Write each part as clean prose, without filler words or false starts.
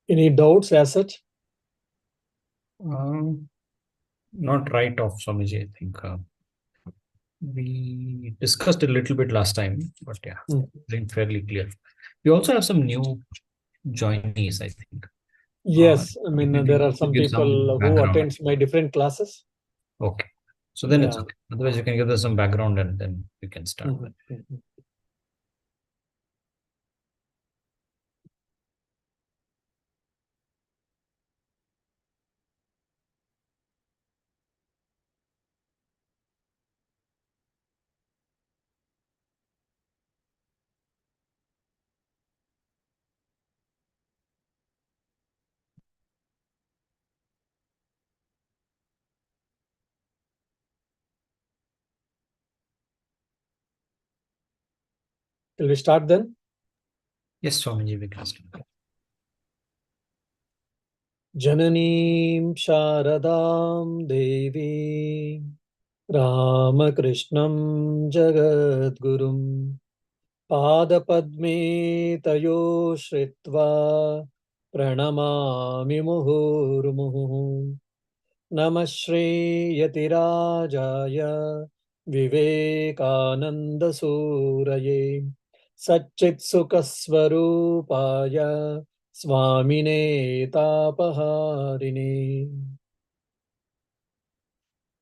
Any doubts as such? Not right off, Swamiji. I think we discussed a little bit last time, but yeah, I think fairly clear. We also have some new joinees, I think. Yes, I mean, Maybe there are to some give some people who background. attends my different classes. Okay. So then it's Yeah. okay. Otherwise, you can give us some background and then we can start. Mhm, mhm. Shall we start then? Yes, Swamiji, we can start. Jananeem Sharadam Devi Ramakrishnam Jagadgurum Padapadme Tayo Shritva Pranamami Muhurmuhu Namah Shri Yatirajaya Vivekananda Suraye Satchit Sukaswarupaya Swamine Tapaharine.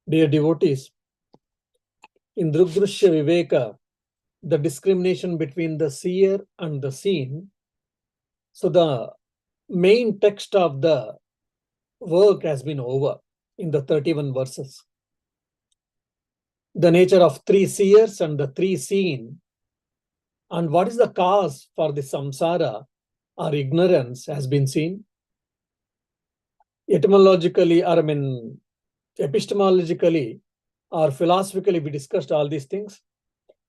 Dear devotees, in Drik Drishya Viveka, the discrimination between the seer and the seen, so the main text of the work has been over in the 31 verses. The nature of three seers and the three seen, and what is the cause for the samsara or ignorance has been seen. Etymologically, or I mean, epistemologically or philosophically, we discussed all these things.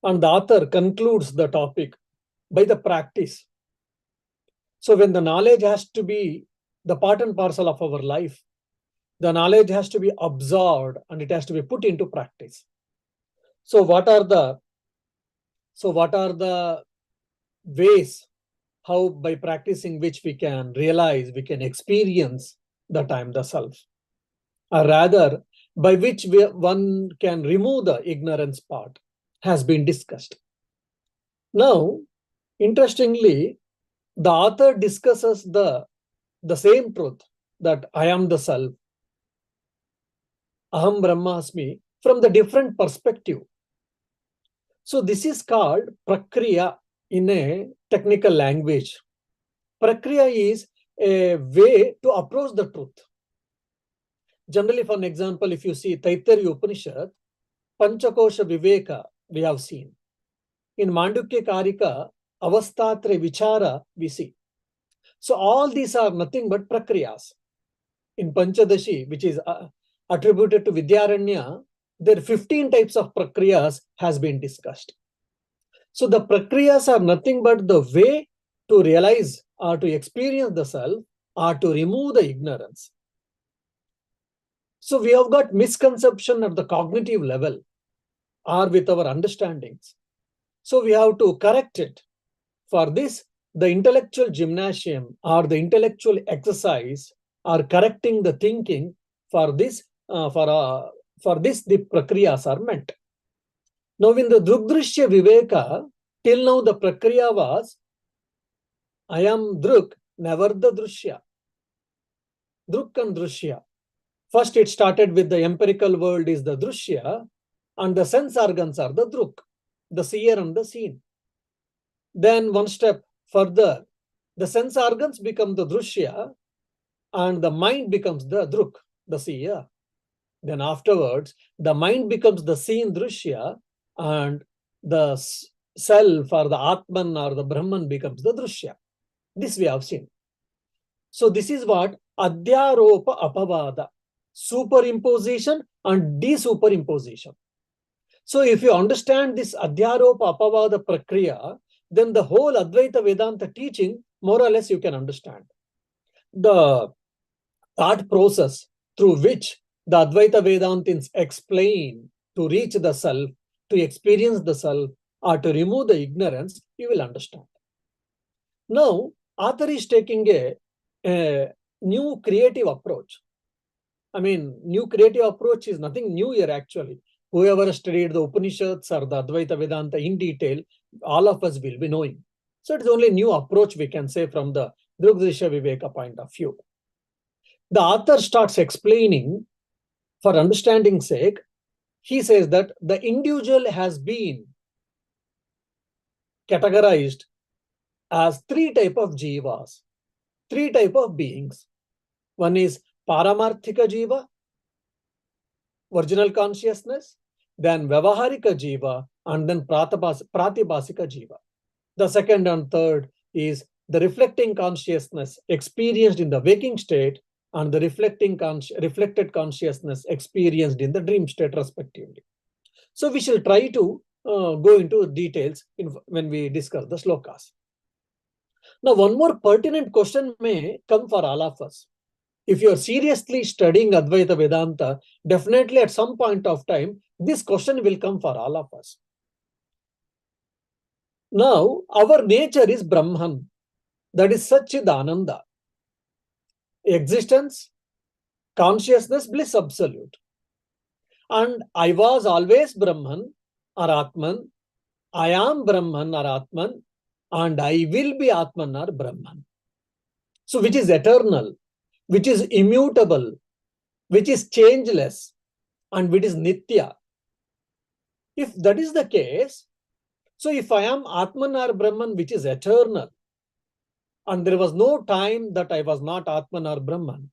And the author concludes the topic by the practice. So when the knowledge has to be the part and parcel of our life, the knowledge has to be absorbed and it has to be put into practice. So what are the ways how by practicing which we can realize, we can experience the time, the self, or rather by which one can remove the ignorance part has been discussed. Now, interestingly, the author discusses the same truth that I am the self, aham brahmasmi, from the different perspective. So this is called prakriya in a technical language. Prakriya is a way to approach the truth. Generally, for an example, if you see Taittiriya Upanishad, Panchakosha Viveka, we have seen. In Mandukya Karika, Avastatre Vichara, we see. So all these are nothing but prakriyas. In Panchadashi, which is attributed to Vidyaranya, there are 15 types of prakriyas has been discussed. So the prakriyas are nothing but the way to realize or to experience the self or to remove the ignorance. So we have got misconception at the cognitive level or with our understandings. So we have to correct it. For this, the intellectual gymnasium or the intellectual exercise are correcting the thinking. For this, the prakriyas are meant. Now, in the Drik Drishya Viveka, till now the prakriya was, I am Drik, never the Drishya. Drik and Drishya. First, it started with the empirical world is the Drishya, and the sense organs are the Drik, the seer and the seen. Then, one step further, the sense organs become the Drishya, and the mind becomes the Drik, the seer. Then, afterwards, the mind becomes the seen Drishya, and the self or the Atman or the Brahman becomes the Drishya. This we have seen. So this is what Adhyaropa Apavada, superimposition and desuperimposition. So if you understand this Adhyaropa Apavada Prakriya, then the whole Advaita Vedanta teaching, more or less you can understand. The thought process through which the Advaita Vedantins explain to reach the self, to experience the self, or to remove the ignorance, you will understand. Now, author is taking a a new creative approach. I mean, new creative approach is nothing new here actually. Whoever studied the Upanishads or the Advaita Vedanta in detail, all of us will be knowing. So it's only a new approach we can say from the Drik Drishya Viveka point of view. The author starts explaining, for understanding sake, he says that the individual has been categorized as three types of jivas, three types of beings. One is Paramarthika Jiva, original consciousness, then Vyavaharika Jiva, and then Pratibhasika Jiva. The second and third is the reflecting consciousness experienced in the waking state and the reflected consciousness experienced in the dream state respectively. So we shall try to go into details when we discuss the slokas. Now, one more pertinent question may come for all of us. If you are seriously studying Advaita Vedanta, definitely at some point of time, this question will come for all of us. Now, our nature is Brahman, that is Satchidananda. Existence, consciousness, bliss absolute. And I was always Brahman or Atman, I am Brahman or Atman, and I will be Atman or Brahman. So, which is eternal, which is immutable, which is changeless, and which is Nitya. If that is the case, so if I am Atman or Brahman, which is eternal, and there was no time that I was not Atman or Brahman,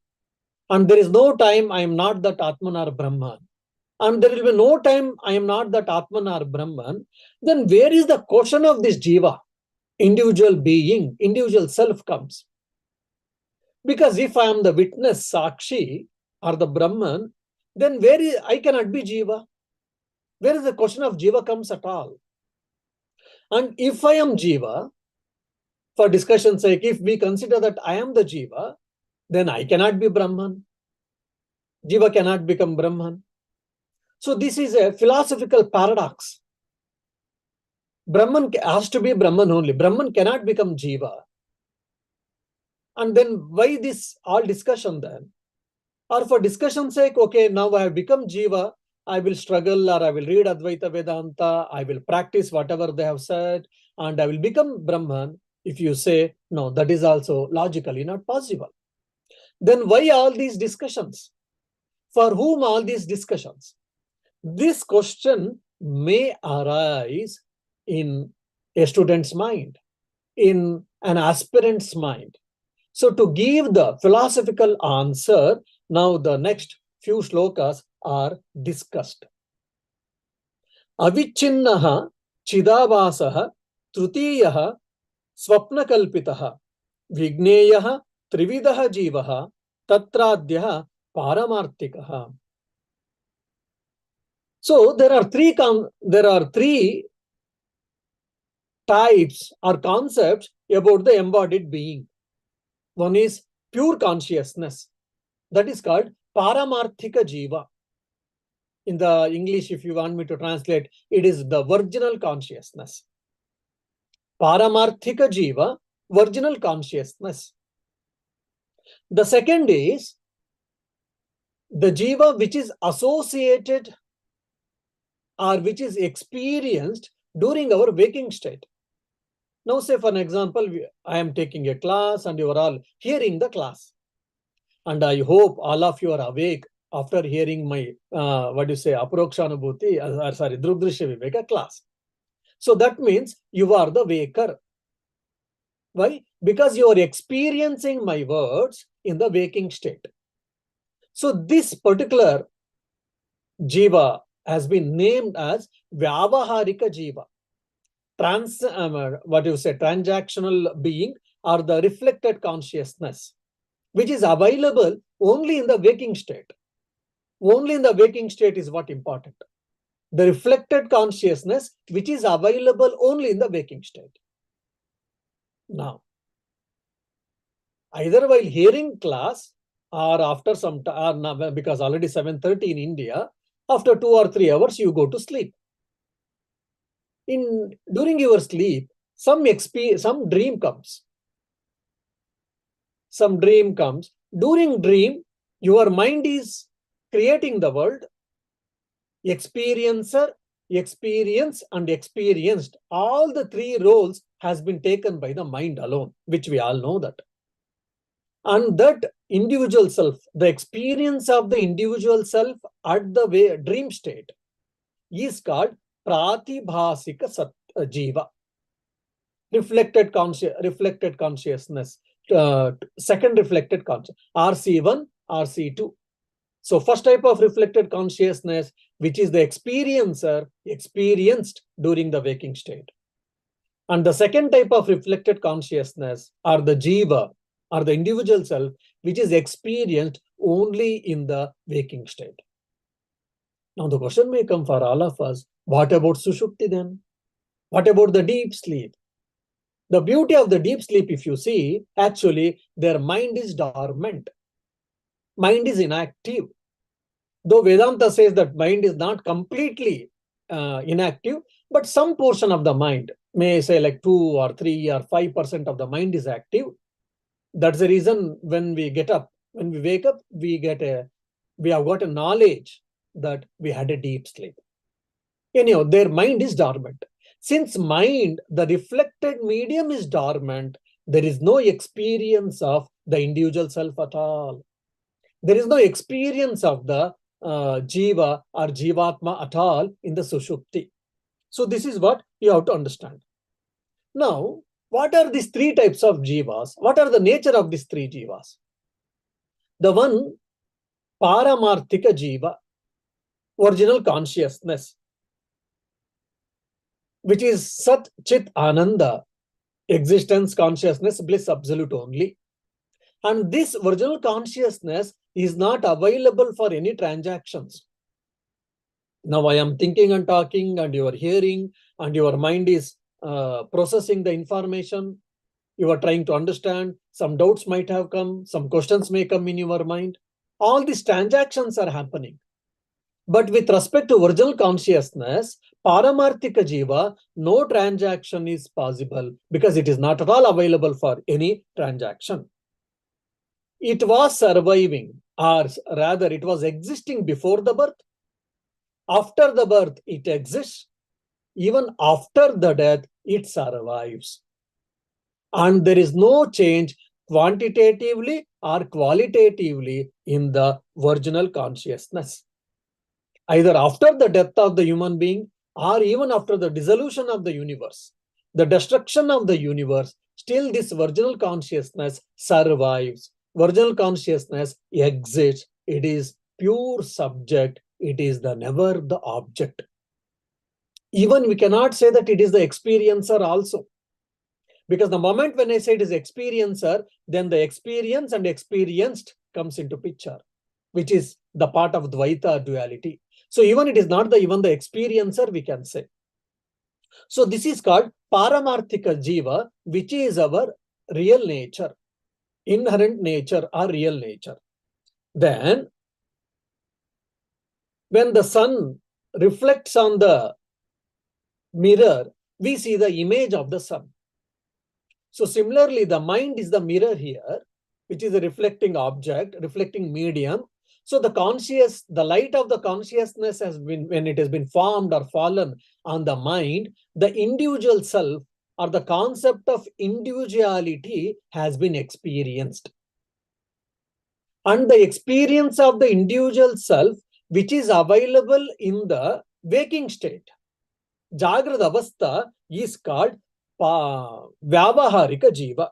and there is no time I am not that Atman or Brahman, and there will be no time I am not that Atman or Brahman, then where is the question of this Jiva? Individual being, individual self comes. Because if I am the witness, Sakshi, or the Brahman, then I cannot be Jiva. Where is the question of Jiva comes at all? And if I am Jiva, for discussion's sake, if we consider that I am the Jiva, then I cannot be Brahman. Jiva cannot become Brahman. So this is a philosophical paradox. Brahman has to be Brahman only. Brahman cannot become Jiva. And then why this all discussion then? Or for discussion's sake, okay, now I have become Jiva, I will struggle or I will read Advaita Vedanta, I will practice whatever they have said, and I will become Brahman. If you say, no, that is also logically not possible. Then why all these discussions? For whom all these discussions? This question may arise in a student's mind, in an aspirant's mind. So to give the philosophical answer, now the next few shlokas are discussed. Avichinnaha chidavasaha trutiyaha swapnakalpitaha vigneyaha trividaha jivaha tatradyaha paramartikaha. So there are three types or concepts about the embodied being. One is pure consciousness. That is called Paramarthika Jiva. In the English, if you want me to translate, it is the virginal consciousness. Paramarthika Jiva, virginal consciousness. The second is the Jiva which is associated or which is experienced during our waking state. Now, say for an example, I am taking a class and you are all hearing the class. And I hope all of you are awake after hearing my, Aprokshanubhuti, Drik Drishya Viveka class. So that means you are the waker. Why? Because you are experiencing my words in the waking state. So this particular Jiva has been named as Vyavaharika Jiva. Transactional being or the reflected consciousness, which is available only in the waking state. Only in the waking state is what important. The reflected consciousness, which is available only in the waking state. Now, either while hearing class or after some time, because already 7:30 in India, after 2 or 3 hours, you go to sleep. During your sleep, some dream comes. some dream comes. During dream, your mind is creating the world. Experiencer, experience, and experienced. All the three roles has been taken by the mind alone, which we all know that. And that individual self, the experience of the individual self at the dream state is called pratibhasika jiva. Reflected consciousness, second reflected consciousness, RC1, RC2. So first type of reflected consciousness, which is the experiencer, experienced during the waking state. And the second type of reflected consciousness are the jiva, or the individual self, which is experienced only in the waking state. Now the question may come for all of us, what about Sushupti then? What about the deep sleep? The beauty of the deep sleep, if you see, actually their mind is dormant. Mind is inactive. Though Vedanta says that mind is not completely inactive, but some portion of the mind, may say like 2 or 3 or 5% of the mind is active. That's the reason when we get up, when we wake up, we have got a knowledge that we had a deep sleep. Anyhow, their mind is dormant. Since mind, the reflected medium is dormant, there is no experience of the individual self at all. There is no experience of the jiva or jivatma at all in the sushupti. So this is what you have to understand. Now, what are these three types of jivas? What are the nature of these three jivas? The one, paramarthika jiva, original consciousness, which is Sat Chit Ananda, existence, consciousness, bliss absolute only. And this original consciousness is not available for any transactions. Now I am thinking and talking, and you are hearing, and your mind is processing the information. You are trying to understand. Some doubts might have come. Some questions may come in your mind. All these transactions are happening. But with respect to original consciousness, paramarthika jiva, no transaction is possible because it is not at all available for any transaction. It was surviving, or rather it was existing before the birth. After the birth, it exists. Even after the death, it survives. And there is no change quantitatively or qualitatively in the original consciousness. Either after the death of the human being or even after the dissolution of the universe, the destruction of the universe, still this original consciousness survives. Original consciousness exists. It is pure subject. It is never the object. Even we cannot say that it is the experiencer also. Because the moment when I say it is experiencer, then the experience and experienced comes into picture, which is the part of Dvaita duality. So even it is not even the experiencer, we can say. So this is called paramarthika jiva, which is our real nature, inherent nature or real nature. Then, when the sun reflects on the mirror, we see the image of the sun. So similarly, the mind is the mirror here, which is a reflecting object, reflecting medium. So the light of the consciousness has been, when it has been formed or fallen on the mind, the individual self or the concept of individuality has been experienced. And the experience of the individual self, which is available in the waking state, Jagrada Avastha, is called Vyavaharika Jiva.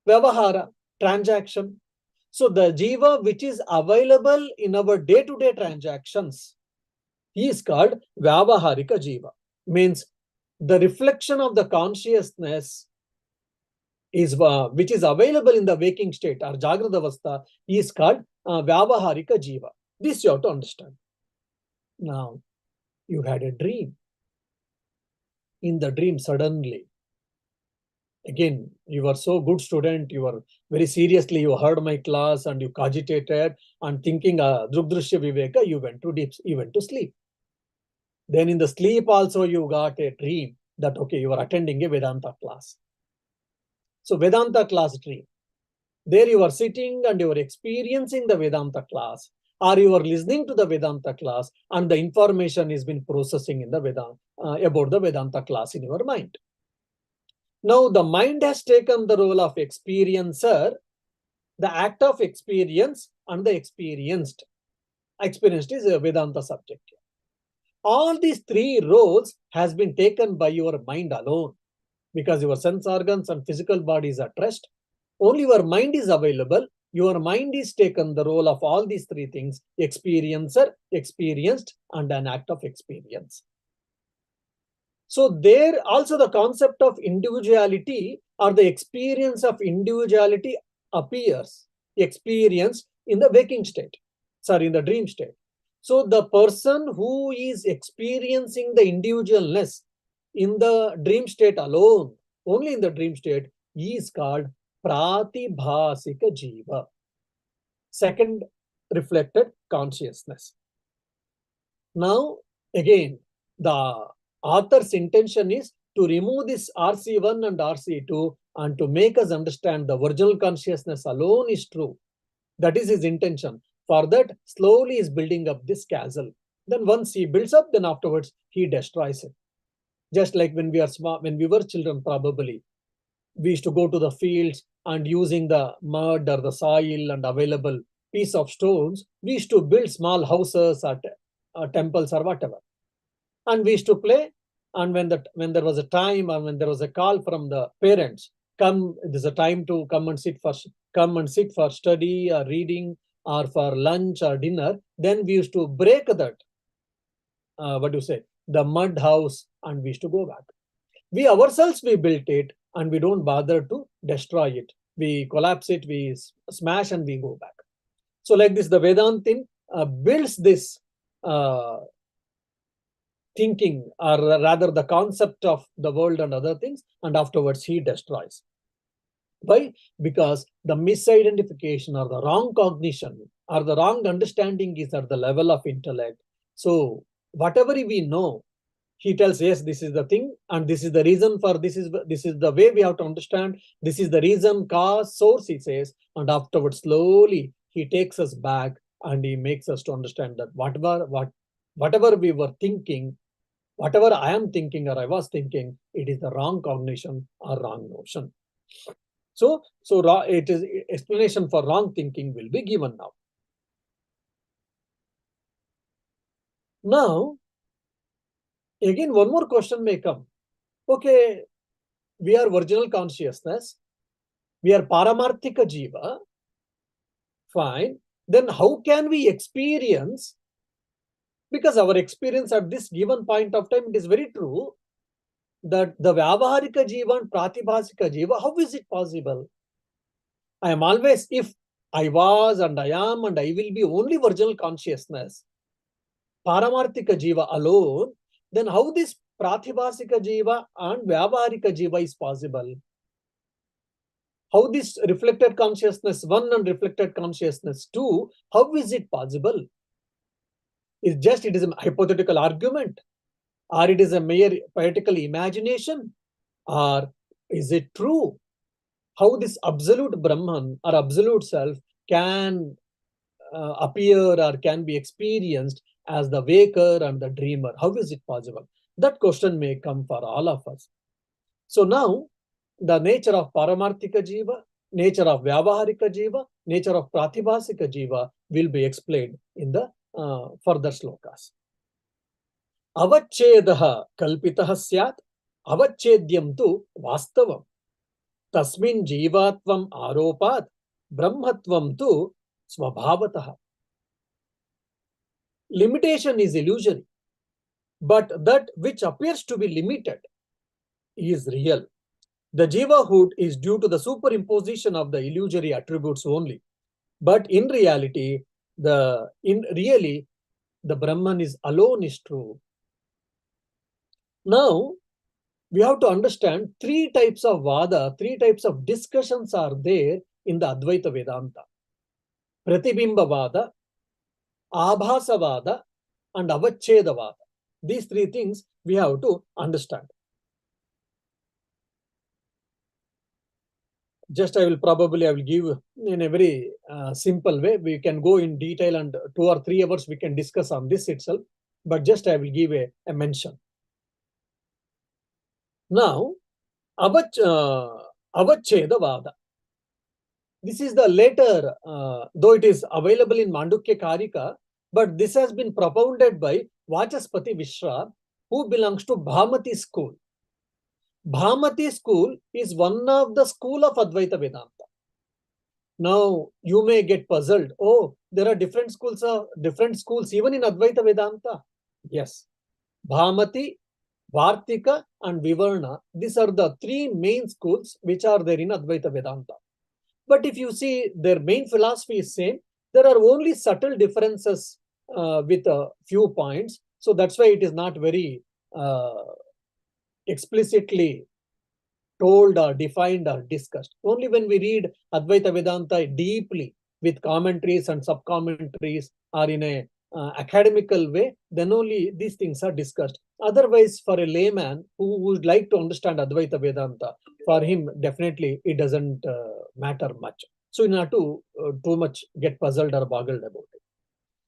Vyavahara, transaction. So the jiva which is available in our day-to-day transactions is called Vyavaharika Jiva. Means the reflection of the consciousness is which is available in the waking state or Jagrada Avastha is called Vyavaharika Jiva. This you have to understand. Now, you had a dream. In the dream, suddenly, again, you were so good student, you were very seriously, you heard my class and you cogitated and thinking Drik Drishya Viveka, you went to sleep. Then in the sleep also you got a dream that, okay, you were attending a Vedanta class. So Vedanta class dream. There you are sitting and you are experiencing the Vedanta class, or you are listening to the Vedanta class, and the information is been processing in the Vedanta about the Vedanta class in your mind. Now the mind has taken the role of experiencer, the act of experience, and the experienced. Experienced is a Vedanta subject. All these three roles has been taken by your mind alone, because your sense organs and physical bodies are rest. Only your mind is available. Your mind is taken the role of all these three things: experiencer, experienced, and an act of experience. So there also the concept of individuality or the experience of individuality appears, experienced in the waking state, in the dream state. So the person who is experiencing the individualness in the dream state alone, only in the dream state, is called Pratibhasika Jiva, second reflected consciousness. Now, again, the author's intention is to remove this RC1 and RC2 and to make us understand the original consciousness alone is true. That is his intention. For that, slowly is building up this castle. Then once he builds up, then afterwards he destroys it. Just like when we are small, when we were children, probably we used to go to the fields and using the mud or the soil and available piece of stones, we used to build small houses or temples or whatever. And we used to play. And when there was a time or when there was a call from the parents, come, there's a time to come and sit for study or reading or for lunch or dinner, then we used to break that, the mud house, and we used to go back. We ourselves, we built it and we don't bother to destroy it. We collapse it, we smash and we go back. So like this, the Vedantin builds this thinking, or rather the concept of the world and other things, and afterwards he destroys. Why? Because the misidentification or the wrong cognition or the wrong understanding is at the level of intellect. So whatever we know, he tells, yes, this is the thing, and this is the reason for this is the way we have to understand. This is the reason, cause, source, he says, and afterwards slowly he takes us back and he makes us to understand that whatever we were thinking, whatever I am thinking or I was thinking, it is the wrong cognition or wrong notion. So it is explanation for wrong thinking will be given now. Now, again, one more question may come. Okay, we are original consciousness. We are Paramarthika Jiva. Fine. Then how can we experience? Because our experience at this given point of time, it is very true that the Vyavaharika Jiva and Pratibhasika Jiva, how is it possible? I am always, if I was and I am and I will be only original consciousness, Paramarthika Jiva alone, then how this Pratibhasika Jiva and Vyavaharika Jiva is possible? How this reflected consciousness 1 and reflected consciousness 2, how is it possible? It is a hypothetical argument, or it is a mere poetical imagination, or is it true? How this absolute Brahman or absolute self can appear or can be experienced as the waker and the dreamer? How is it possible? That question may come for all of us. So now, the nature of Paramarthika Jiva, nature of Vyavaharika Jiva, nature of Pratibhasika Jiva will be explained in the further slokas. Avachchedaha kalpitaha syat, avachchedyam tu vastavam. Tasmin jivatvam aropat, brahmatvam tu swabhavataha. Limitation is illusory, but that which appears to be limited is real. The jivahood is due to the superimposition of the illusory attributes only. But in reality, the Brahman is alone is true. Now, we have to understand 3 types of Vada, 3 types of discussions are there in the Advaita Vedanta. Pratibimba Vada, Abhasa Vada, and Avachcheda Vada. These 3 things we have to understand. just I will give in a very simple way. We can go in detail and 2 or 3 hours we can discuss on this itself, but just I will give a mention. Now, Avachedavada. This is the later, though it is available in Mandukya Karika, but this has been propounded by Vachaspati Mishra, who belongs to Bhamati school. Bhamati school is one of the school of Advaita Vedanta. Now, you may get puzzled. Oh, there are different schools even in Advaita Vedanta. Yes. Bhamati, Vartika and Vivarna, these are the 3 main schools which are there in Advaita Vedanta. But if you see, their main philosophy is same. There are only subtle differences with a few points. So that's why it is not very explicitly told or defined or discussed. Only when we read Advaita Vedanta deeply with commentaries and sub-commentaries or in a academical way, then only these things are discussed. Otherwise, for a layman who would like to understand Advaita Vedanta, for him, definitely it doesn't matter much. So you not to too much get puzzled or boggled about it.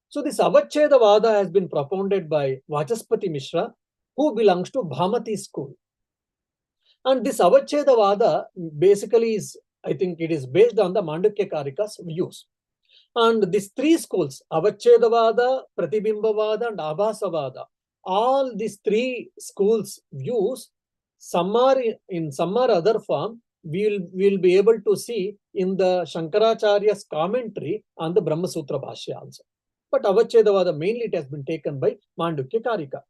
So this Avachedavada has been propounded by Vachaspati Mishra, who belongs to Bhamati school. And this Avachedavada basically is, I think it is based on the Mandukya Karika's views. And these 3 schools, Avachedavada, Pratibimbavada and Abhasavada, all these 3 schools' views, some are in some or other form, we'll be able to see in the Shankaracharya's commentary on the Brahma Sutra Bhashya also. But Avachedavada mainly it has been taken by Mandukya Karika.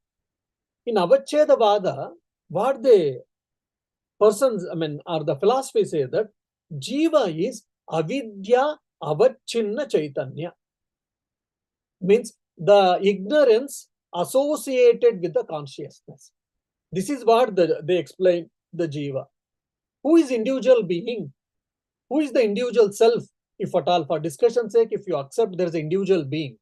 In Avachedavada, what the persons, or the philosophy say that Jiva is avidya avachinna chaitanya. Means the ignorance associated with the consciousness. This is what they explain the Jiva. Who is individual being? Who is the individual self? If at all, for discussion's sake, if you accept there is an individual being,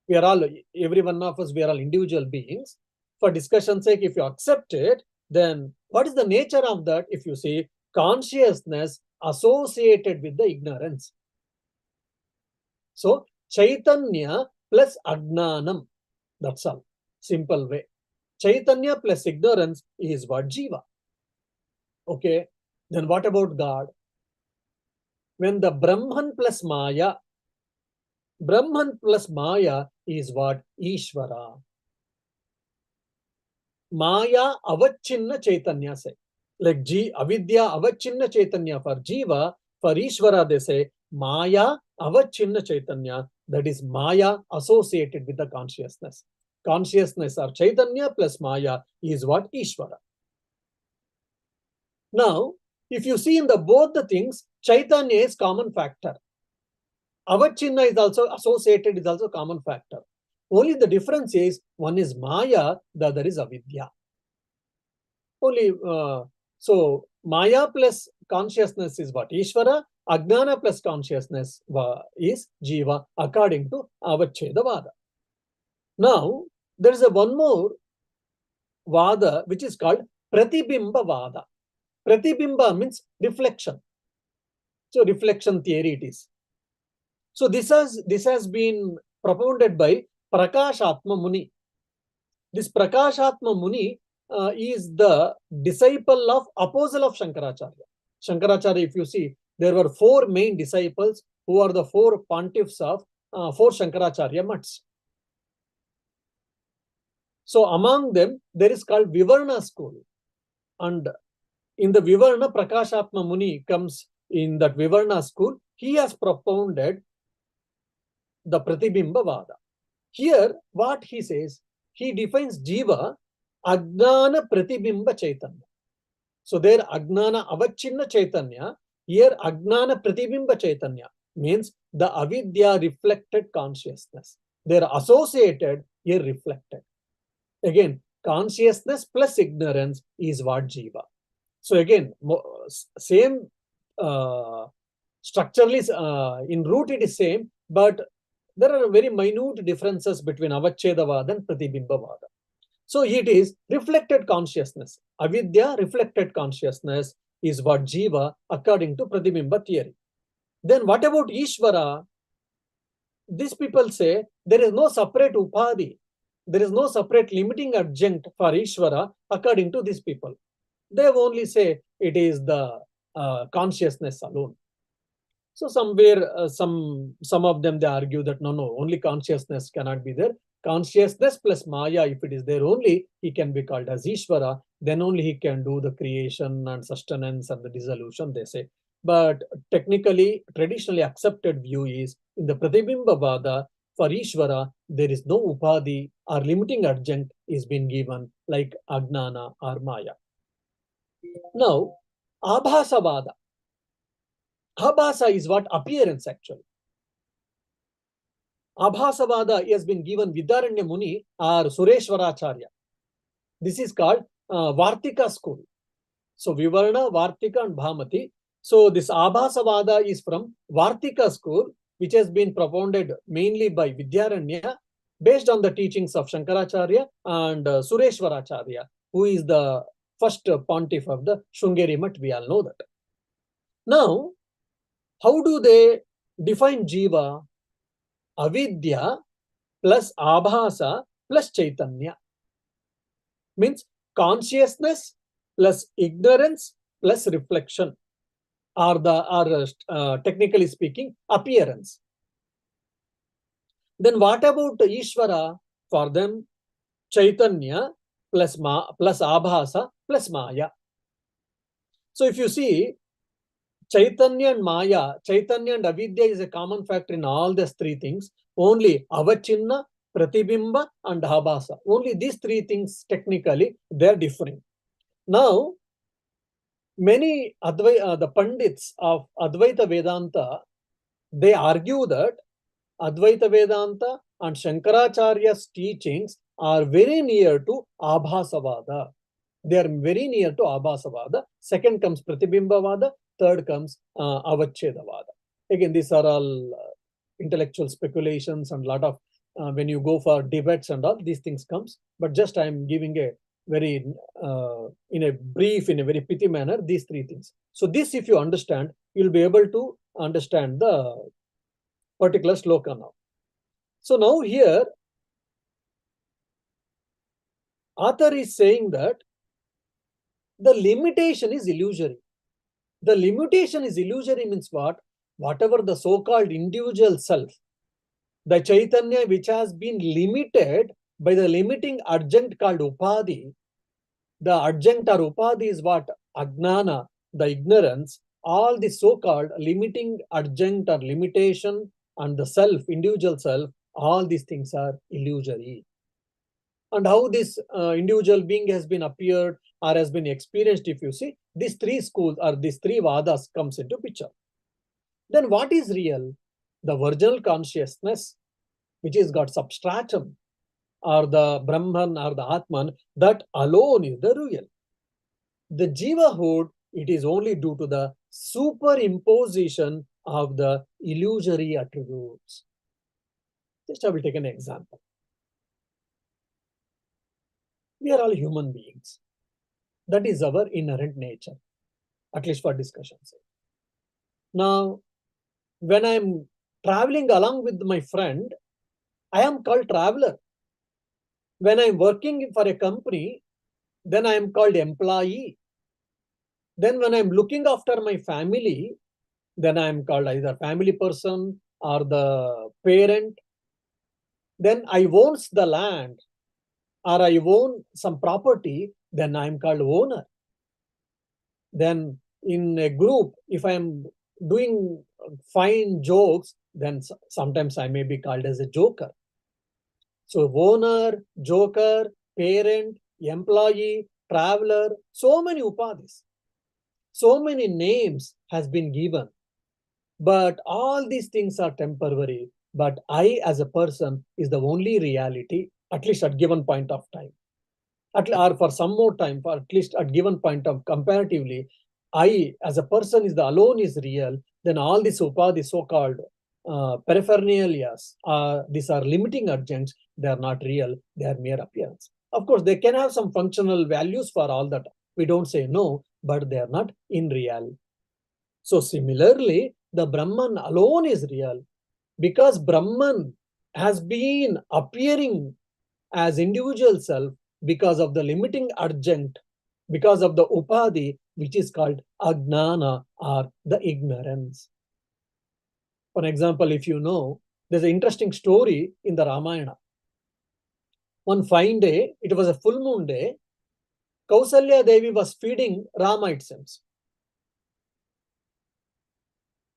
we are all, every one of us, we are all individual beings. For discussion's sake, if you accept it, then what is the nature of that? If you say consciousness associated with the ignorance. So, Chaitanya plus Agnanam. That's all. Simple way. Chaitanya plus ignorance is what Jiva. Okay. Then what about God? When the Brahman plus Maya is what? Ishvara. Maya avachinna chaitanya say. Like avidya avachinna chaitanya for Jiva, for Ishvara they say Maya avachinna chaitanya, that is Maya associated with the consciousness. Consciousness or Chaitanya plus Maya is what? Ishvara. Now, if you see in the both the things, Chaitanya is common factor. Avachinna is also associated, is also common factor. Only the difference is one is Maya, the other is Avidya. Only so Maya plus consciousness is what? Ishvara. Ajnana plus consciousness is Jiva, according to Avachedavada. Now, there is one more Vada which is called Pratibimba Vada. Pratibimba means reflection. So, reflection theory it is. So, this has been propounded by Prakashatma Muni. This Prakashatma Muni is the disciple of apostle of Shankaracharya. Shankaracharya, if you see, there were 4 main disciples who are the 4 pontiffs of 4 Shankaracharya mats. So among them, there is called Vivarna school. And in the Vivarna, Prakashatma Muni comes in that Vivarna school. He has propounded the Pratibimba Vada. Here, what he says, he defines Jiva Agnana Pratibimba Chaitanya. So there Agnana Avachinna Chaitanya, here Agnana Pratibimba Chaitanya means the Avidya reflected consciousness. They are associated, here reflected. Again, consciousness plus ignorance is what Jiva. So again, same structurally, in root it is same, but there are very minute differences between Avachedavada and Pratibimbavada. So it is reflected consciousness. Avidya, reflected consciousness. is what Jiva according to Pratibimba theory. Then what about Ishvara? These people say there is no separate Upadhi. There is no separate limiting adjunct for Ishvara according to these people. They only say it is the consciousness alone. So somewhere, some of them, they argue that no, only consciousness cannot be there. Consciousness plus Maya, if it is there only, he can be called as Ishvara. Then only he can do the creation and sustenance and the dissolution, they say. But technically, traditionally accepted view is, in the Pratibimba Vada, for Ishvara, there is no Upadhi or limiting adjunct is being given like Agnana or Maya. Now, Abhasa Vada. Abhasa is what? Appearance, actually. Abhasavada has been given Vidyaranya Muni or Sureshwaracharya. This is called Vartika school. So Vivarna, Vartika and Bhamati. So this Abhasavada is from Vartika school, which has been propounded mainly by Vidyaranya based on the teachings of Shankaracharya and Sureshwaracharya, who is the first pontiff of the Shringeri Mutt. We all know that. Now, how do they define Jiva? Avidya plus Abhasa plus Chaitanya. Means consciousness plus ignorance plus reflection, or technically speaking, appearance. Then what about Ishvara? For them, Chaitanya plus Abhasa plus Maya. So if you see, Chaitanya and Maya, Chaitanya and Avidya is a common factor in all these three things. Only Avachinna, Pratibimba and Abhasa. Only these three things technically they are differing. Now, many the Pandits of Advaita Vedanta, they argue that Advaita Vedanta and Shankaracharya's teachings are very near to Abhasavada. They are very near to Abhasavada. Second comes Pratibimbavada. Third comes Avachedavada. Again, these are all intellectual speculations and a lot of, when you go for debates and all, these things comes. But just I am giving a very, in a brief, in a very pithy manner, these three things. So this, if you understand, you'll be able to understand the particular sloka now. So now here, author is saying that the limitation is illusory. The limitation is illusory means what? Whatever the so-called individual self, the Chaitanya which has been limited by the limiting adjunct called Upadhi, the adjunct or Upadhi is what? Agnana, the ignorance, all the so-called limiting adjunct or limitation and the self, individual self, all these things are illusory. And how this individual being has been appeared or has been experienced, if you see, these three schools or these three vadas comes into picture. Then what is real? The virginal consciousness, which is got substratum, or the Brahman or the Atman, that alone is the real. The Jivahood, it is only due to the superimposition of the illusory attributes. Just I will take an example. We are all human beings. That is our inherent nature, at least for discussion's sake. Now, when I am traveling along with my friend, I am called traveler. When I am working for a company, then I am called employee. Then when I am looking after my family, then I am called either family person or the parent. Then I own the land or I own some property, then I am called owner. Then in a group, if I am doing fine jokes, then sometimes I may be called as a joker. So owner, joker, parent, employee, traveler, so many upadhis, so many names has been given. But all these things are temporary. But I as a person is the only reality, at least at given point of time. Or for some more time, for at least at given point of comparatively, I as a person is the alone is real. Then all these upadhis, so-called paraphernalias, these are limiting adjuncts. They are not real. They are mere appearance. Of course, they can have some functional values for all that. We don't say no, but they are not in real. So similarly, the Brahman alone is real, because Brahman has been appearing as individual self because of the limiting urgent, because of the upadhi, which is called ajnana, or the ignorance. For example, if you know, there's an interesting story in the Ramayana. One fine day, it was a full moon day, Kausalya Devi was feeding Rama, it seems.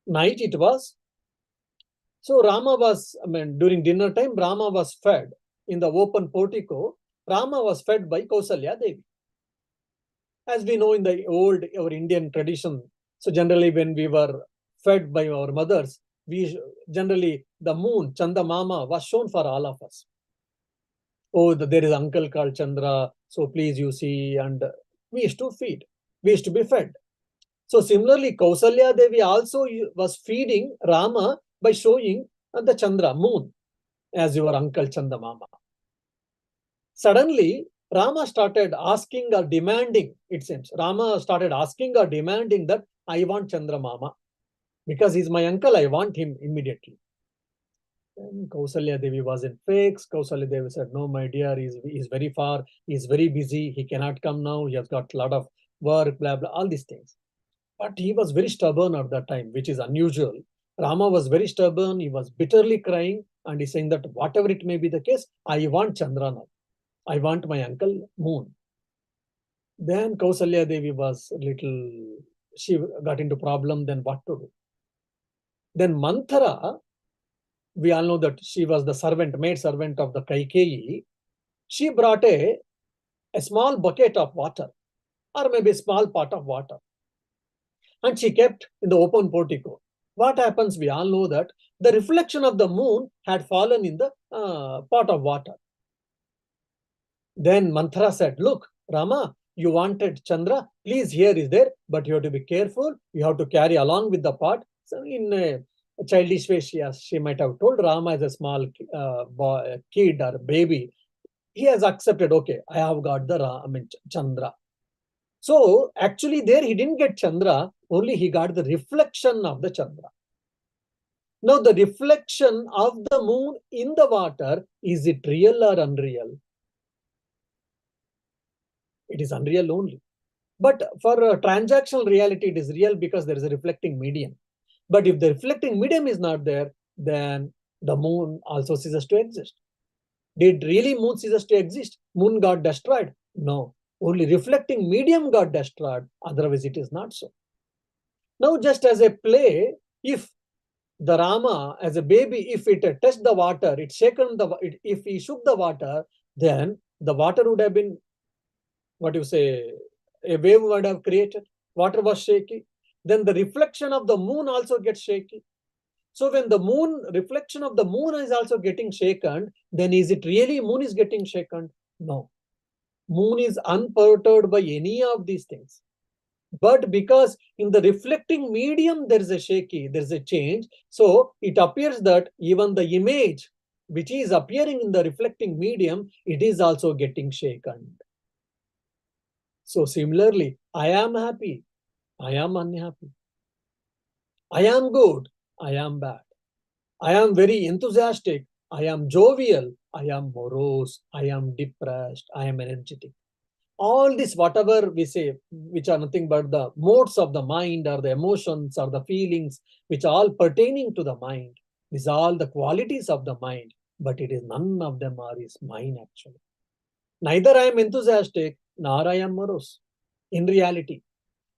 Night it was. So Rama was, during dinner time, Rama was fed in the open portico. Rama was fed by Kausalya Devi. As we know in the our Indian tradition, so generally when we were fed by our mothers, we generally, the moon, Chanda Mama, was shown for all of us. Oh, there is uncle called Chandra, so please you see, and we used to feed. We used to be fed. So similarly, Kausalya Devi also was feeding Rama by showing the Chandra, moon, as your uncle Chanda Mama. Suddenly, Rama started asking or demanding, it seems. Rama started asking or demanding that I want Chandra Mama. Because he's my uncle, I want him immediately. And Kausalya Devi was in fix. Kausalya Devi said, no, my dear, he's very far. He's very busy. He cannot come now. He has got a lot of work, blah, blah, all these things. But he was very stubborn at that time, which is unusual. Rama was very stubborn. He was bitterly crying. And he's saying that whatever it may be the case, I want Chandra now. I want my uncle Moon. Then Kausalya Devi was little, she got into problem. Then what to do? Then Manthara, we all know that she was the servant, maid servant of the Kaikeyi. She brought a small bucket of water, or maybe a small pot of water. And she kept in the open portico. What happens? We all know that the reflection of the moon had fallen in the pot of water. Then Manthara said, look, Rama, you wanted Chandra, please, here is there, but you have to be careful. You have to carry along with the pot. So in a childish way, she might have told Rama as a small kid or baby. He has accepted, okay, I have got the Chandra. So actually there he didn't get Chandra, only he got the reflection of the Chandra. Now the reflection of the moon in the water, is it real or unreal? It is unreal only. But for transactional reality, it is real because there is a reflecting medium. But if the reflecting medium is not there, then the moon also ceases to exist. Did really moon ceases to exist? Moon got destroyed? No. Only reflecting medium got destroyed. Otherwise, it is not so. Now, just as a play, if the Rama, as a baby, if it touched the water, if he shook the water, then the water would have been, what you say, a wave would have created. Water was shaky. Then the reflection of the moon also gets shaky. So when the reflection of the moon is also getting shaken, then is it really moon is getting shaken? No. Moon is unperturbed by any of these things. But because in the reflecting medium, there is a change. So it appears that even the image which is appearing in the reflecting medium, it is also getting shaken. So similarly, I am happy, I am unhappy. I am good, I am bad. I am very enthusiastic, I am jovial, I am morose, I am depressed, I am energetic. All this, whatever we say, which are nothing but the modes of the mind or the emotions or the feelings, which are all pertaining to the mind. These are all the qualities of the mind, but it is none of them is mine actually. Neither I am enthusiastic, nor I am morose. In reality,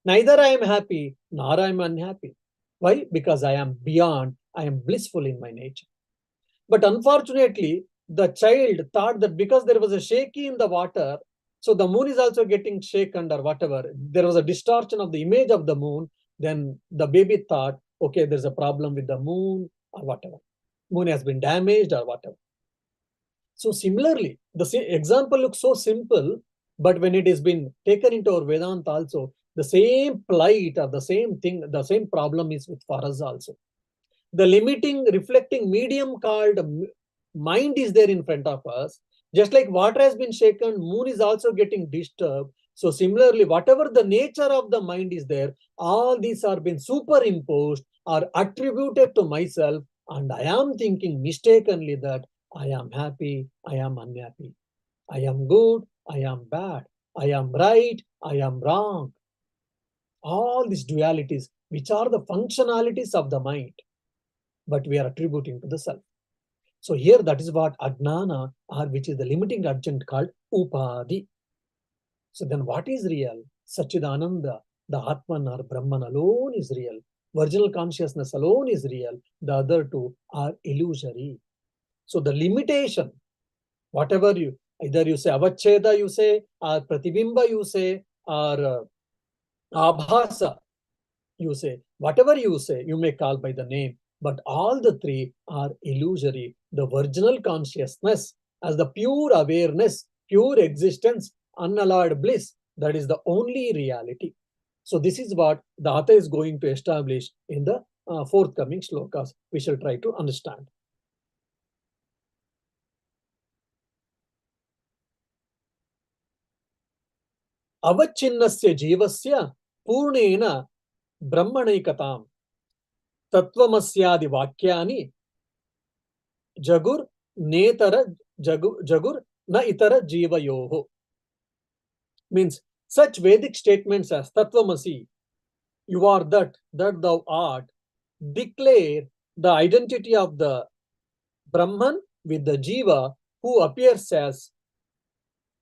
neither I am happy, nor I am unhappy. Why? Because I am beyond, I am blissful in my nature. But unfortunately, the child thought that because there was a shaky in the water, so the moon is also getting shaken or whatever, there was a distortion of the image of the moon, then the baby thought, okay, there's a problem with the moon or whatever. Moon has been damaged or whatever. So similarly, the example looks so simple, but when it has been taken into our Vedanta also, the same plight or the same thing, the same problem is with for us also. The limiting, reflecting medium called mind is there in front of us. Just like water has been shaken, moon is also getting disturbed. So similarly, whatever the nature of the mind is there, all these are been superimposed or attributed to myself, and I am thinking mistakenly that I am happy, I am unhappy, I am good, I am bad, I am right, I am wrong. All these dualities, which are the functionalities of the mind, but we are attributing to the self. So here, that is what ajnana, or which is the limiting agent called upadhi. So then what is real? Sachidananda, the Atman or Brahman alone is real. Virginal consciousness alone is real. The other two are illusory. So the limitation, whatever you, either you say avacheda, you say, or pratibimba, you say, or abhasa, you say, whatever you say, you may call by the name, but all the three are illusory. The virginal consciousness as the pure awareness, pure existence, unalloyed bliss, that is the only reality. So this is what the author is going to establish in the forthcoming shlokas. We shall try to understand. Avachinnasya jivasya purnena brahmanaikatam tatvamasyadi vakyani jagur netara jagur na itara jivayoho. Means such Vedic statements as Tattvamasi, you are that thou art, declare the identity of the Brahman with the Jiva, who appears as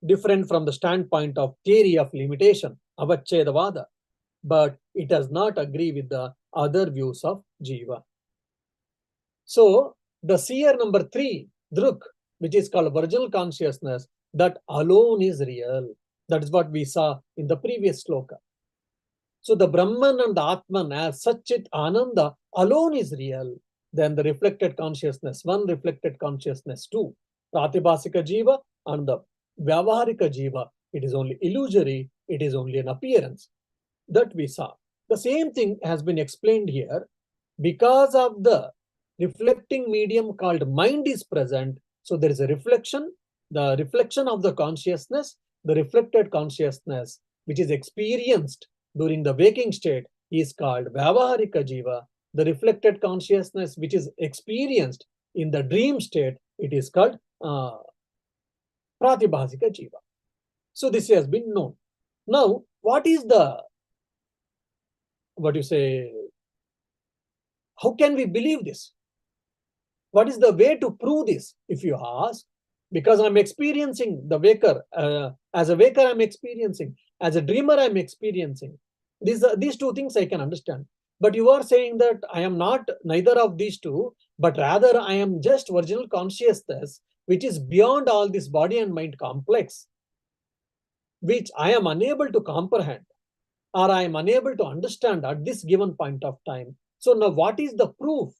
different from the standpoint of theory of limitation, Avachedavada, but it does not agree with the other views of Jiva. So the seer number 3, Drik, which is called virginal consciousness, that alone is real. That is what we saw in the previous sloka. So the Brahman and the Atman as Satchit Ananda alone is real. Then the reflected consciousness 1, reflected consciousness 2, Pratibhasika Jiva and the Vyavaharika Jiva, it is only illusory, it is only an appearance. That we saw. The same thing has been explained here. Because of the reflecting medium called mind is present, so there is a reflection, the reflection of the consciousness, the reflected consciousness, which is experienced during the waking state, is called Vyavaharika Jiva. The reflected consciousness, which is experienced in the dream state, it is called Pratibhasika Jiva. So this has been known. Now, what is the, how can we believe this? What is the way to prove this, if you ask? Because I'm experiencing the waker, as a waker I'm experiencing, as a dreamer I'm experiencing. These two things I can understand. But you are saying that I am not neither of these two, but rather I am just virginal consciousness, which is beyond all this body and mind complex, which I am unable to comprehend, or I am unable to understand at this given point of time. So now what is the proof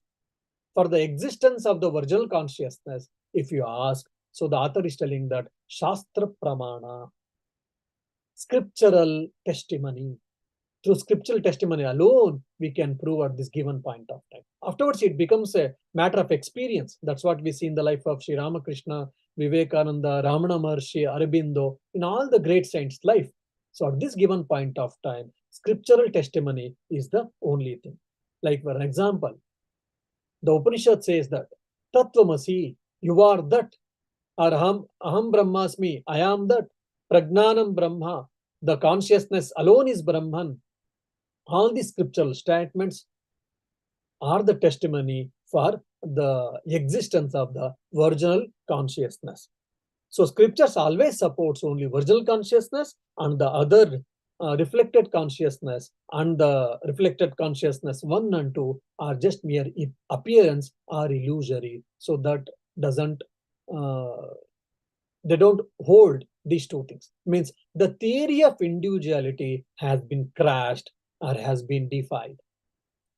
for the existence of the virginal consciousness, if you ask? So the author is telling that Shastra Pramana, scriptural testimony. Through scriptural testimony alone, we can prove at this given point of time. Afterwards, it becomes a matter of experience. That's what we see in the life of Sri Ramakrishna, Vivekananda, Ramana Maharshi, Aurobindo, in all the great saints' life. So at this given point of time, scriptural testimony is the only thing. Like for example, the Upanishad says that Tattvamasi, you are that, or aham brahmasmi, I am that, pragnanam brahma, the consciousness alone is Brahman. All these scriptural statements are the testimony for the existence of the virginal consciousness. So scriptures always supports only virginal consciousness, and the other reflected consciousness and the reflected consciousness 1 and 2 are just mere appearance or illusory. So that doesn't, they don't hold these two things. Means the theory of individuality has been crashed or has been defied.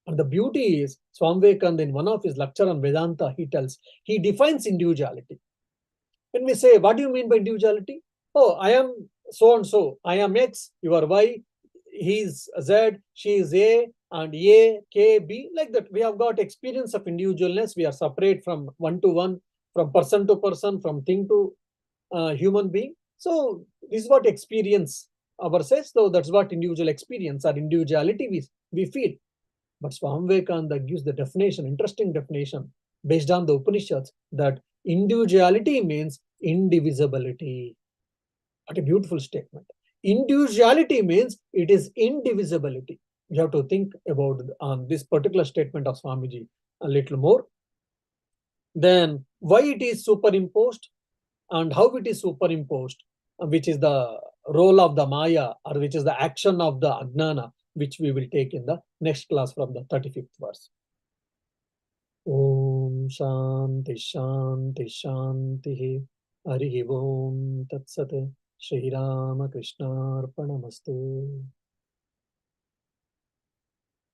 And the beauty is, Swami Vivekananda, in one of his lecture on Vedanta, he defines individuality. When we say, what do you mean by individuality? Oh, I am so and so. I am X, you are Y, he is Z, she is A, and A, K, B, like that. We have got experience of individualness. We are separate from one to one, from person to person, from thing to human being. So this is what experience ourselves, so that's what individual experience or individuality we feel. But Swami Vivekananda gives the definition, interesting definition, based on the Upanishads, that individuality means indivisibility. What a beautiful statement. Individuality means it is indivisibility. You have to think about on this particular statement of Swamiji a little more. Then why it is superimposed and how it is superimposed, which is the role of the Maya or which is the action of the Ajnana, which we will take in the next class from the 35th verse. Om Shanti Shanti Shanti Harihi Om Tat Sat Shri Ramakrishna Arpanamastu.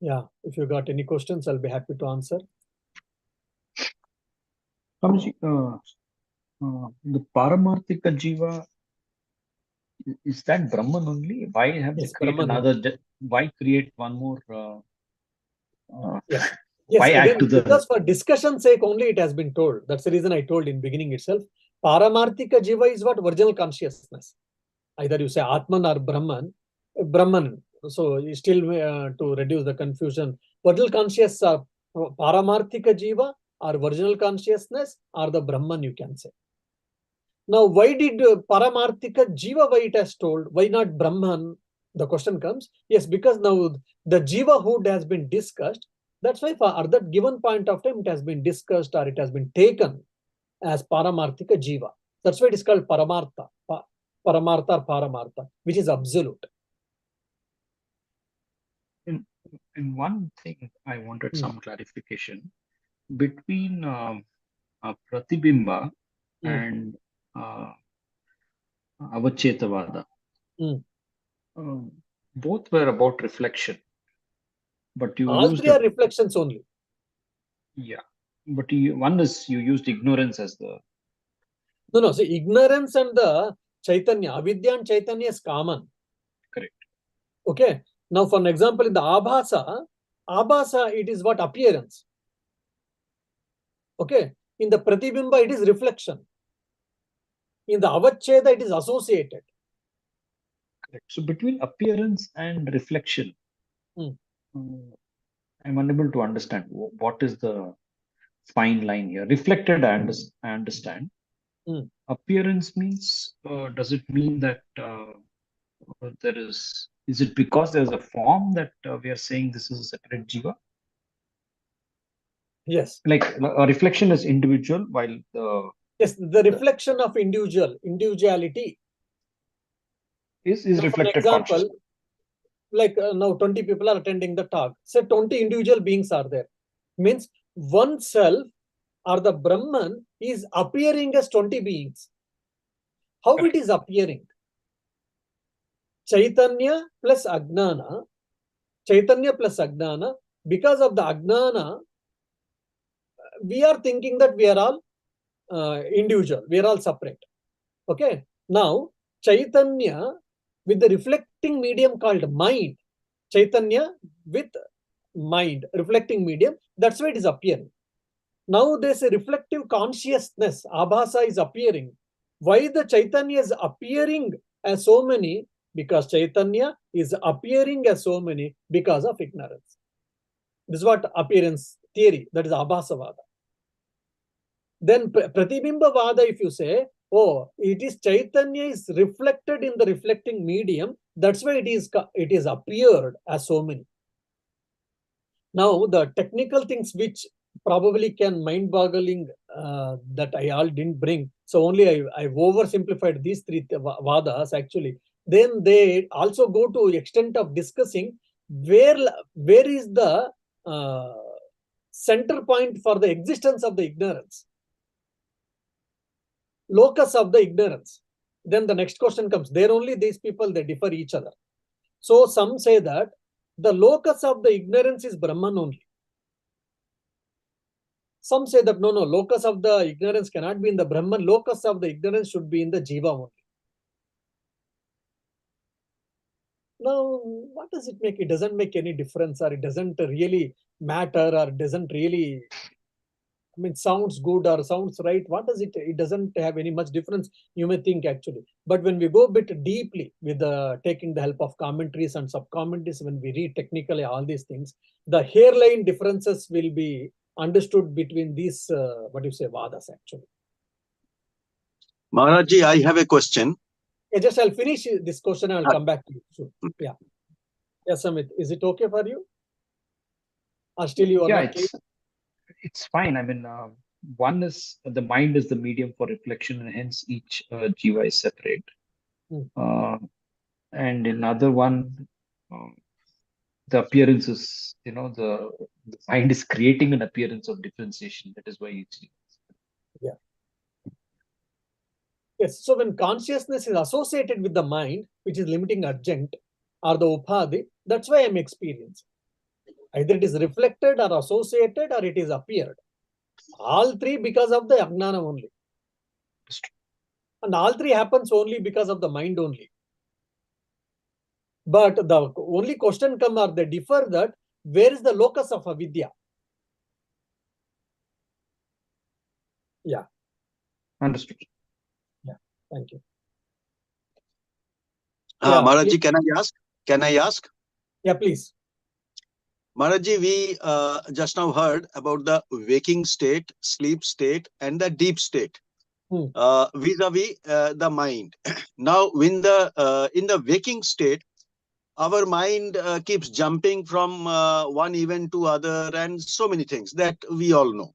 Yeah, if you got any questions, I'll be happy to answer. Swamiji, the Paramarthika Jiva, is that Brahman only? Why have Yes, they create Brahman another? Why create one more? Yes. Yes, Why add again, to the? because for discussion sake only it has been told. That's the reason I told in beginning itself. Paramarthika Jiva is what? Original consciousness. Either you say Atman or Brahman. Brahman. So still to reduce the confusion. Original conscious Paramarthika Jiva or original consciousness or the Brahman, you can say. Now, why did Paramarthika Jiva, why it has told? Why not Brahman? The question comes. Yes, because now the Jivahood has been discussed. That's why at that given point of time, it has been discussed or it has been taken as Paramarthika Jiva. That's why it is called Paramartha. Paramartha or Paramartha, which is absolute. In one thing, I wanted some clarification between Pratibimba and Avachetavada. Both were about reflection, but you all used three are reflections only. Yeah, but one is you used ignorance as the. No. So ignorance and the Chaitanya, Avidya and Chaitanya is common. Correct. Okay. Now, for an example, in the Abhasa, it is what? Appearance. Okay. In the Pratibimba, it is reflection. In the Avacheda, it is associated. Correct. So between appearance and reflection, I'm unable to understand what is the fine line here. Reflected, I understand. Appearance means, does it mean that there is it because there's a form that we are saying this is a separate jiva? Yes. Like a reflection is individual, while the. Yes, the reflection of individuality is now, reflected for example, consciousness. Like now 20 people are attending the talk. Say 20 individual beings are there. Means one self or the Brahman is appearing as 20 beings. How it is appearing? Chaitanya plus Ajnana. Because of the Ajnana, we are thinking that we are all individual. We are all separate. Okay. Now, Chaitanya with the reflecting medium called mind. Chaitanya with mind, reflecting medium. That's why it is appearing. Now there's a reflective consciousness. Abhasa is appearing. Why the Chaitanya is appearing as so many? Because Chaitanya is appearing as so many because of ignorance. This is what appearance theory, that is Abhasavada. Then Pratibimba Vada, if you say, oh, it is Chaitanya is reflected in the reflecting medium, that's why it is appeared as so many. Now, the technical things which probably can mind-boggling that I all didn't bring. So only I've oversimplified these three vadas actually. Then they also go to extent of discussing where is the center point for the existence of the ignorance. Locus of the ignorance. Then the next question comes. There only these people, they differ each other. So some say that the locus of the ignorance is Brahman only. Some say that no, locus of the ignorance cannot be in the Brahman. Locus of the ignorance should be in the Jiva only. Now, what does it make? It doesn't make any difference, or it doesn't really matter, or doesn't really I mean, sounds good or sounds right. What does it? It doesn't have any much difference, you may think actually. But when we go a bit deeply with taking the help of commentaries and sub-commentaries, when we read technically all these things, the hairline differences will be understood between these, what do you say, vadas actually. Maharajji, I have a question. Yeah, just I'll finish this question and I'll come back to you soon. Yeah. Yes, Amit, is it okay for you? Or still you are Yeah, not clear? it's fine. I mean, one is the mind is the medium for reflection, and hence each jiva is separate. And another one, the appearance is, the mind is creating an appearance of differentiation. That is why each jiva is separate. Yeah. Yes, so when consciousness is associated with the mind, which is limiting agent or the upadhi, that's why I'm experiencing. Either it is reflected or associated or it is appeared. All three because of the ajnana only. And all three happens only because of the mind only. But the only question come or they differ that where is the locus of avidya? Yeah. Understood. Yeah. Thank you. Maharajji, can I ask? Can I ask? Yeah, please. Maharajji, we just now heard about the waking state, sleep state, and the deep state vis-a-vis the mind. Now, when in the waking state, our mind keeps jumping from one event to other, and so many things that we all know.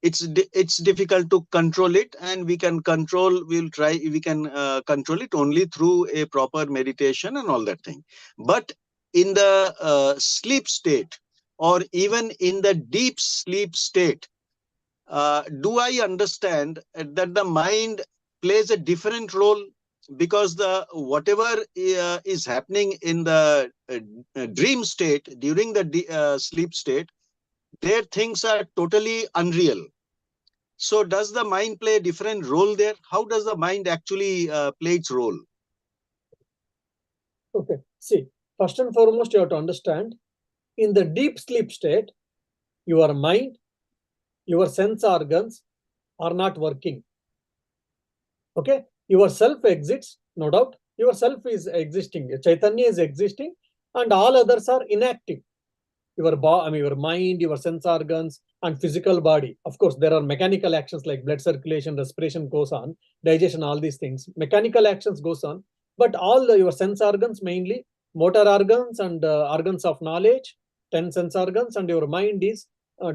It's difficult to control it, and we can control it only through a proper meditation and all that thing. But in the sleep state, or even in the deep sleep state, do I understand that the mind plays a different role? Because whatever is happening in the dream state during the sleep state, their things are totally unreal. So does the mind play a different role there? How does the mind actually play its role? Okay. See, first and foremost, you have to understand, in the deep sleep state, your mind, your sense organs are not working. Okay. Your self exits, no doubt. Your self is existing. Chaitanya is existing, and all others are inactive. Your mind, your sense organs, and physical body. Of course, there are mechanical actions like blood circulation, respiration goes on, digestion, all these things. Mechanical actions goes on, but all your sense organs, mainly motor organs and organs of knowledge, 10 sense organs, and your mind is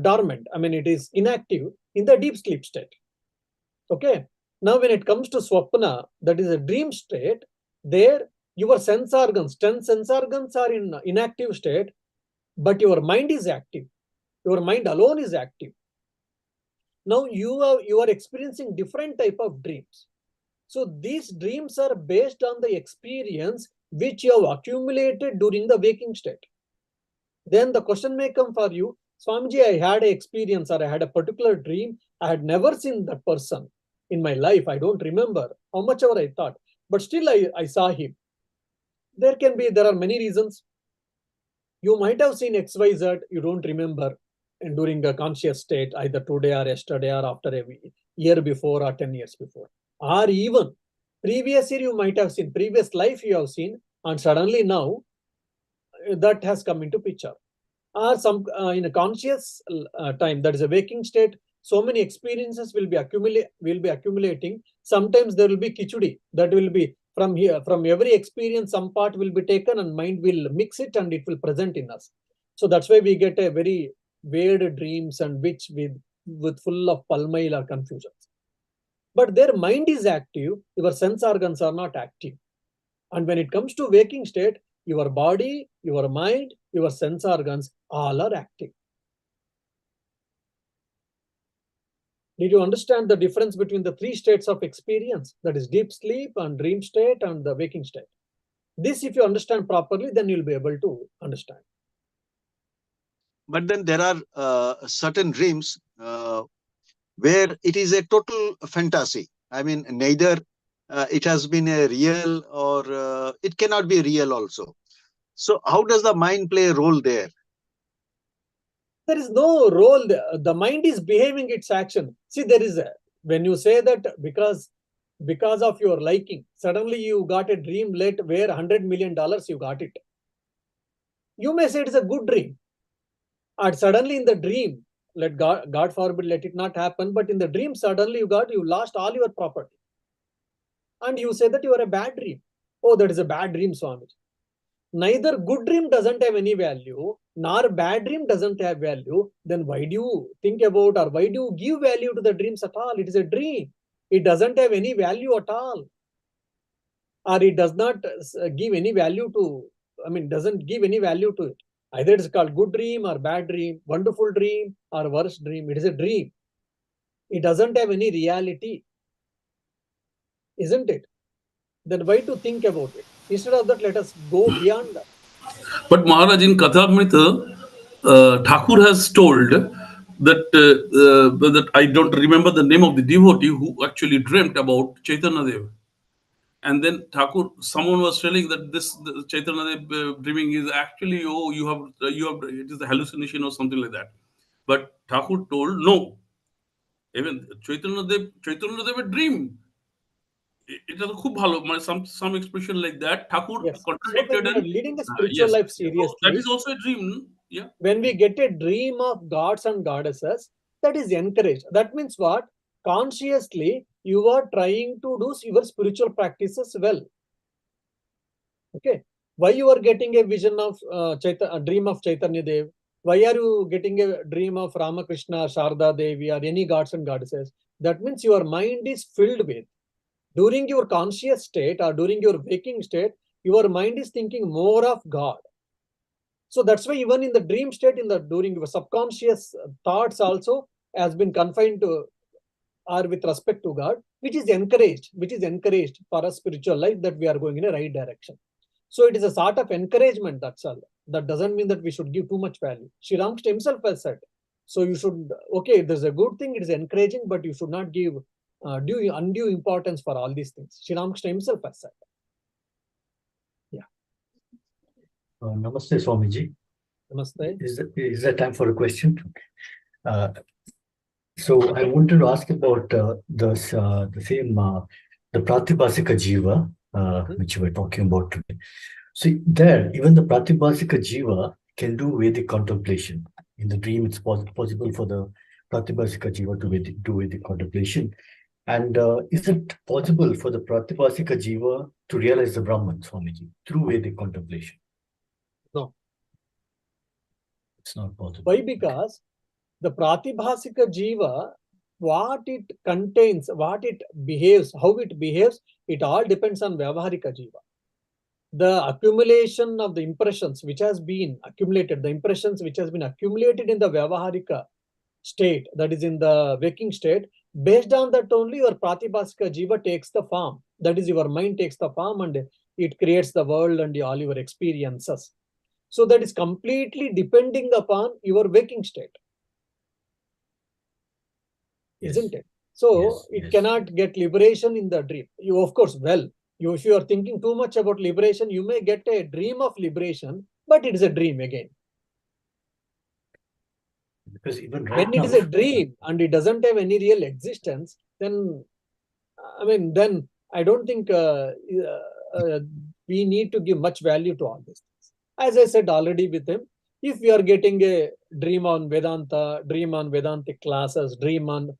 dormant. I mean, it is inactive in the deep sleep state. Okay. Now, when it comes to swapna, that is a dream state, there your sense organs, 10 sense organs are in inactive state, but your mind is active. Your mind alone is active. Now you are experiencing different type of dreams. So these dreams are based on the experience which you have accumulated during the waking state. Then the question may come for you, Swamiji, I had an experience or I had a particular dream. I had never seen that person in my life. I don't remember how much ever I thought, but still I saw him. There are many reasons. You might have seen XYZ, you don't remember, and during a conscious state, either today or yesterday or after a year before or 10 years before. Or even previous year you might have seen, previous life you have seen, and suddenly now that has come into picture. Or some in a conscious time, that is a waking state, so many experiences will be accumulating. Sometimes there will be kichudi, that will be from here, from every experience, some part will be taken and mind will mix it and it will present in us. So that's why we get a very weird dreams and which with full of palmail or confusions. But their mind is active, your sense organs are not active. And when it comes to waking state, your body, your mind, your sense organs, all are active. Did you understand the difference between the three states of experience? That is deep sleep and dream state and the waking state. This, if you understand properly, then you'll be able to understand. But then there are certain dreams where it is a total fantasy. I mean, neither it has been a real or it cannot be real also. So how does the mind play a role there? There is no role. The mind is behaving its action. See, there is when you say that because of your liking, suddenly you got a dream late where $100 million you got it. You may say it's a good dream. And suddenly in the dream, let God forbid, let it not happen. But in the dream, suddenly you lost all your property. And you say that you are a bad dream. Oh, that is a bad dream, Swami. Neither good dream doesn't have any value, nor bad dream doesn't have value. Then why do you think about, or why do you give value to the dreams at all? It is a dream. It doesn't have any value at all. Or it does not give any value to, doesn't give any value to it. Either it's called good dream or bad dream, wonderful dream or worst dream. It is a dream. It doesn't have any reality. Isn't it? Then why to think about it? Instead of that, let us go beyond that. But Maharaj, in Kathamrita, Thakur has told that I don't remember the name of the devotee who actually dreamt about Chaitanya Dev. And then someone was telling that the Chaitanya Dev dreaming is actually, you have, it is a hallucination or something like that. But Thakur told, no, even Chaitanya Dev a dream. It was খুব ভালো, some expression like that. Thakur contradicted. So when we are leading a spiritual life seriously, that is also a dream. Yeah. When we get a dream of gods and goddesses, that is encouraged. That means what? Consciously, you are trying to do your spiritual practices well. Okay. Why you are getting a vision of a dream of Chaitanya Dev? Why are you getting a dream of Ramakrishna, Sharda Devi, or any gods and goddesses? That means your mind is filled with. During your conscious state or during your waking state, your mind is thinking more of God. So that's why even in the dream state, during your subconscious thoughts also has been confined to or with respect to God, which is encouraged for a spiritual life, that we are going in a right direction. So it is a sort of encouragement, that's all. That doesn't mean that we should give too much value. Sri Ramakrishna himself has said, so you should, okay, there's a good thing, it is encouraging, but you should not give undue importance for all these things. Sri Ramakrishna himself has said. Yeah. Namaste, Swamiji. Namaste. Is there time for a question? So I wanted to ask about the same, the Pratibhasika Jiva, which we were talking about today. See, there, even the Pratibhasika Jiva can do Vedic contemplation. In the dream, it's possible for the Pratibhasika Jiva to do Vedic contemplation. And is it possible for the Pratibhasika Jiva to realize the Brahman, Swamiji, through Vedic contemplation? No. It's not possible. Why? Because the Pratibhasika Jiva, what it contains, what it behaves, how it behaves, it all depends on Vyavaharika Jiva. The accumulation of the impressions which has been accumulated, the impressions which has been accumulated in the Vyavaharika state, that is in the waking state, based on that only your Pratibhasika Jiva takes the form. That is, your mind takes the form and it creates the world and all your experiences. So that is completely depending upon your waking state. Yes. Isn't it? So it cannot get liberation in the dream. You, of course, if you are thinking too much about liberation, you may get a dream of liberation, but it is a dream again. Because even right when now, it is a dream and it doesn't have any real existence, then I don't think we need to give much value to all these things. As I said already with him, if we are getting a dream on Vedanta, dream on Vedantic classes, dream on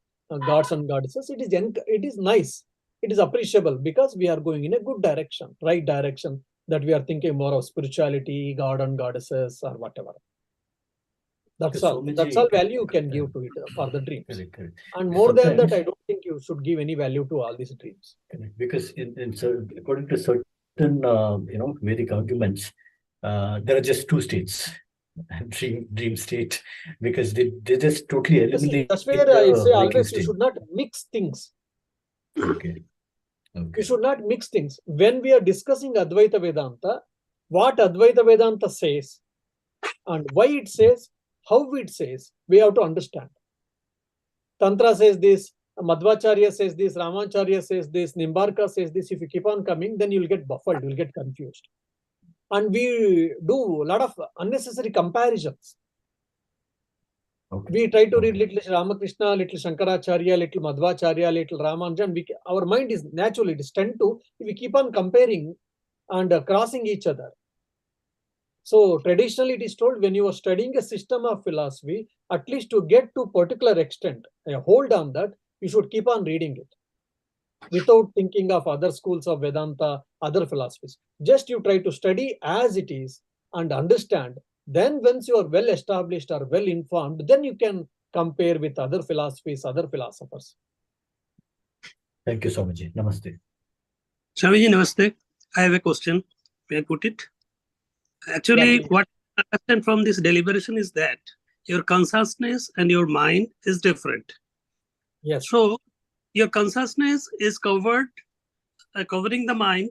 gods and goddesses, it is nice. It is appreciable because we are going in a good direction, right direction, that we are thinking more of spirituality, God and goddesses or whatever. That's all. That's all value you can give to it for the dreams. Correct. And more than that, I don't think you should give any value to all these dreams. Because according to certain Vedic arguments, there are just two states, dream state, because they just totally eliminate. That's where I say always you should not mix things. Okay. You should not mix things. When we are discussing Advaita Vedanta, what Advaita Vedanta says and why it says, how it says, we have to understand. Tantra says this, Madhvacharya says this, Ramacharya says this, Nimbarka says this. If you keep on coming, then you'll get buffled, you'll get confused. And we do a lot of unnecessary comparisons. Okay. We try to Okay. read little Ramakrishna, little Shankaracharya, little Madhvacharya, little Ramanujan. Our mind is naturally, it is tend to, we keep on comparing and crossing each other. So traditionally it is told when you are studying a system of philosophy, at least to get to particular extent, a hold on that, you should keep on reading it without thinking of other schools of Vedanta, other philosophies. Just you try to study as it is and understand. Then once you are well established or well informed, then you can compare with other philosophies, other philosophers. Thank you, Swamiji. Namaste. Swamiji, namaste. I have a question. May I put it? Actually, Yeah, what I understand from this deliberation is that your consciousness and your mind is different. yes. So your consciousness is covered, covering the mind.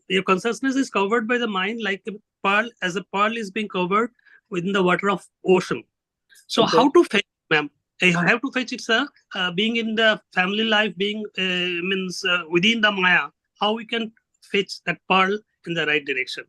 Your consciousness is covered by the mind like a pearl, as a pearl is being covered within the water of ocean. So Okay. how to fetch, ma'am? I have to fetch it, sir. Being in the family life, being means within the Maya, how we can fetch that pearl in the right direction?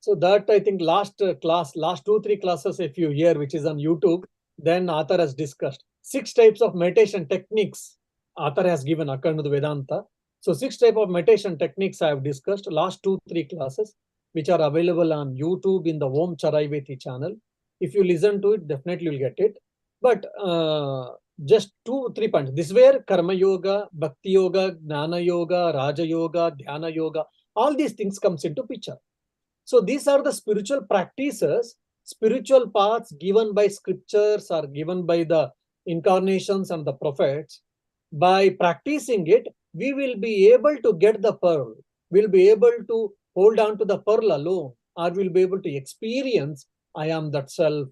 So that I think last 2-3 classes, if you hear, which is on YouTube, then author has discussed 6 types of meditation techniques. Author has given according to the Vedanta. So 6 types of meditation techniques I have discussed last 2-3 classes, which are available on YouTube in the Om Charaiveti channel. If you listen to it, definitely you'll get it. But just 2-3 points. This is where Karma Yoga, Bhakti Yoga, Jnana Yoga, Raja Yoga, Dhyana Yoga, all these things comes into picture. So these are the spiritual practices, spiritual paths given by scriptures or given by the incarnations and the prophets. By practicing it, we will be able to get the pearl. We'll be able to hold on to the pearl alone, or we'll be able to experience I am that self,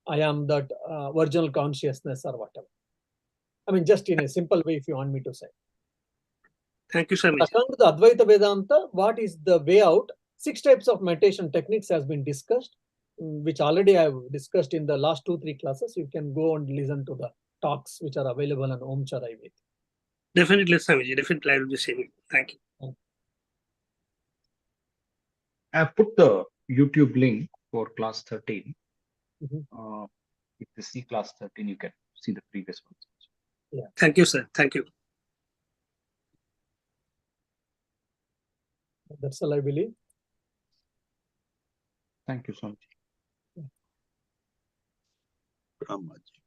I am that original consciousness or whatever. I mean, just in a simple way, if you want me to say. Thank you, Swamiji. According to the Advaita Vedanta, what is the way out? 6 types of meditation techniques has been discussed, which already I have discussed in the last 2-3 classes. You can go and listen to the talks which are available on Om Charaiveti. Definitely, Swamiji. Definitely, I will be saying. Thank you. I have put the YouTube link for class 13. Mhm. If you see class 13, you can see the previous ones. Yeah. Thank you, sir. Thank you. That's all I believe. Thank you so much. Ramaji.